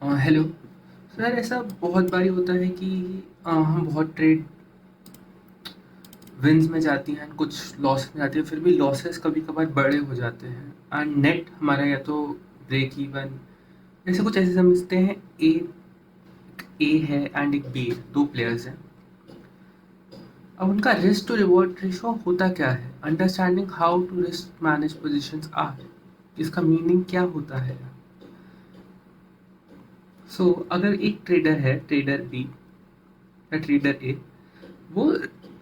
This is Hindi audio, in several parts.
Hello sir. ऐसा बहुत बारी होता है कि हम बहुत ट्रेड विन्स में जाती हैं, कुछ लॉस में जाती है, फिर भी लॉसेस कभी कभार बड़े हो जाते हैं एंड नेट हमारा या तो ब्रेक इवन ऐसे कुछ ऐसे समझते हैं। ए है एंड एक बी है, दो प्लेयर्स हैं। अब उनका रिस्क टू रिवॉर्ड रेशो होता क्या है? Understanding how to risk manage positions are, इसका मीनिंग क्या होता है? अगर एक ट्रेडर है, ट्रेडर बी या ट्रेडर ए, वो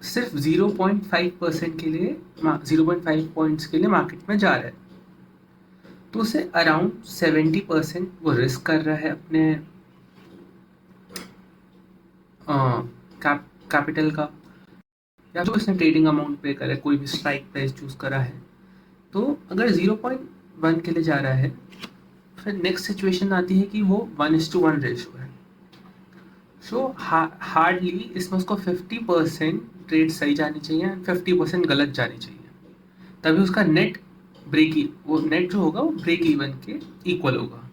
सिर्फ 0.5% के लिए 0.5 पॉइंट्स के लिए मार्केट में जा रहा है, तो उसे अराउंड 70% वो रिस्क कर रहा है अपने कैपिटल का, या तो उसने ट्रेडिंग अमाउंट पे करा है, कोई भी स्ट्राइक प्राइस चूज करा है। तो अगर 0.1 के लिए जा रहा है, फिर नेक्स्ट सिचुएशन आती है कि वो 1:1 रेशो है। हार्डली इसमें उसको 50% ट्रेड सही जानी चाहिए एंड 50% गलत जानी चाहिए, तभी उसका नेट वो नेट जो होगा वो ब्रेक इवन के इक्वल होगा।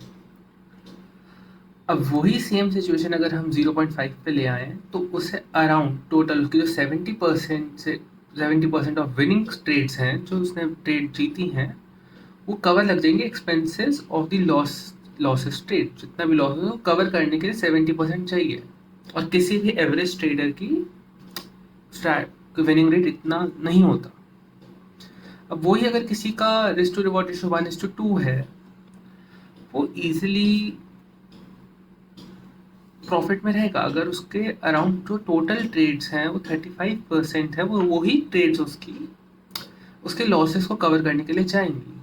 अब वही सेम सिचुएशन अगर हम 0.5 पे ले आए तो उसे अराउंड टोटल उसकी जो 70% ऑफ विनिंग ट्रेड्स हैं, जो उसने ट्रेड जीती हैं, वो कवर लग जाएंगे expenses of the losses trade. जितना भी लॉस हो कवर करने के लिए 70% चाहिए, और किसी भी एवरेज ट्रेडर की विनिंग रेट इतना नहीं होता। अब वही अगर किसी का रिस्क टू रिवॉर्ड रेशियो 1:2 है, वो इजीली प्रॉफिट में रहेगा अगर उसके अराउंड जो टोटल ट्रेड्स हैं वो 35% है, वो वही ट्रेड्स उसके लॉसेस को कवर करने के लिए जाएंगी।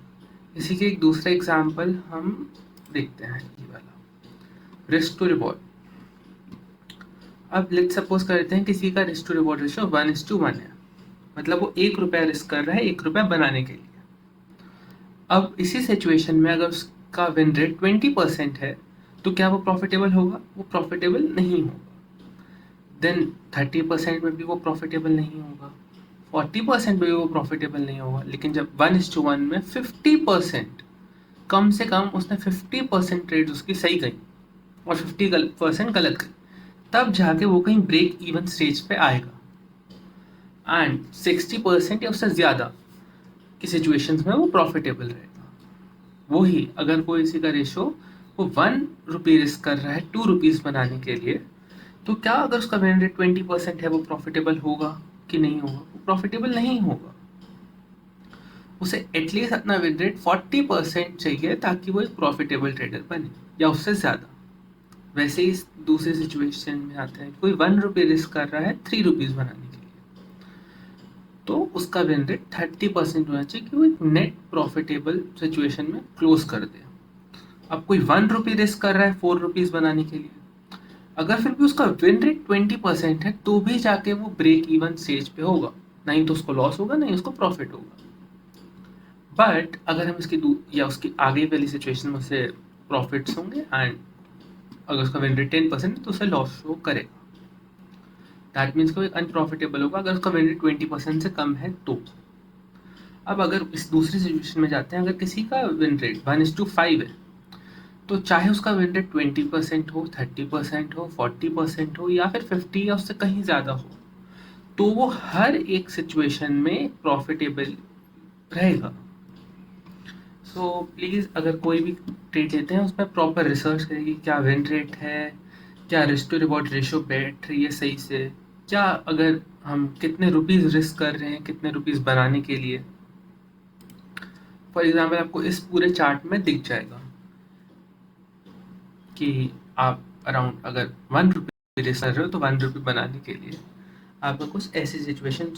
इसी के एक दूसरा एग्जांपल हम देखते हैं, ये वाला रिस्क टू रिवॉर्ड। अब लेट्स सपोज करते हैं किसी का रिस्क टू रिवॉर्ड रेशियो 1:1 है, मतलब वो 1 रुपया रिस्क कर रहा है 1 रुपया बनाने के लिए। अब इसी सिचुएशन में अगर उसका विन रेट 20% है, तो क्या वो प्रॉफिटेबल होगा? वो प्रॉफिटेबल नहीं होगा। देन 30% में भी वो प्रॉफिटेबल नहीं होगा, 40% में भी वो प्रॉफिटेबल नहीं होगा। लेकिन जब 1:1 में 50%, कम से कम उसने 50% ट्रेड उसकी सही गई और 50% गलत गई, तब जाके वो कहीं ब्रेक इवन स्टेज पे आएगा एंड 60% या उससे ज़्यादा की सिचुएशंस में वो प्रॉफिटेबल रहेगा। वही अगर कोई इसी का रेशो वो 1 रुपी रिस्क कर रहा है 2 रुपीज़ बनाने के लिए, तो क्या अगर उसका विन रेट 20% है, वो प्रॉफिटेबल होगा कि नहीं होगा? वो प्रॉफिटेबल नहीं होगा। उसे एटलीस्ट अपना विन रेट 40% चाहिए ताकि वो एक प्रॉफिटेबल ट्रेडर बने, या उससे ज़्यादा। वैसे ही दूसरे सिचुएशन में आता है, कोई 1 रुपी रिस्क कर रहा है 3 रुपीज़ बनाने के लिए, तो उसका विन रेट 30% होना चाहिए कि वो एक नेट प्रॉफिटेबल सिचुएशन में क्लोज कर दे। अब कोई 1 रुपी रिस्क कर रहा है 4 रुपीज़ बनाने के लिए, अगर फिर भी उसका विन रेट 20% है, तो भी जाके वो ब्रेक इवन स्टेज पे होगा। नहीं तो उसको लॉस होगा, नहीं उसको प्रॉफिट होगा। बट अगर हम इसकी या उसकी आगे वाली सिचुएशन में उसे प्रॉफिट्स होंगे एंड अगर उसका विन रेट 10% है तो उसे लॉस शो करेगा। दैट मीन्स को एक अनप्रॉफिटेबल होगा अगर उसका विन रेट 20% से कम है तो। अब अगर इस दूसरी सिचुएशन में जाते हैं, अगर किसी का विन रेट 1:5 है, तो चाहे उसका विन रेट 20% हो, 30% हो, 40% हो, या फिर 50 या उससे कहीं ज़्यादा हो, तो वो हर एक सिचुएशन में प्रॉफिटेबल रहेगा। प्लीज़ अगर कोई भी ट्रेड लेते हैं उसमें प्रॉपर रिसर्च करें कि क्या विन रेट है, क्या रिस्क टू रिवॉर्ड रेशियो बैठ रही है सही से, क्या अगर हम कितने रुपीज़ रिस्क कर रहे हैं कितने रुपीज़ बनाने के लिए। फॉर एग्जाम्पल आपको इस पूरे चार्ट में दिख जाएगा कि आप अराउंड अगर 1 रुपी रिस्क कर रहे हो, तो 1 रुपी बनाने के लिए आपको कुछ ऐसी सिचुएशन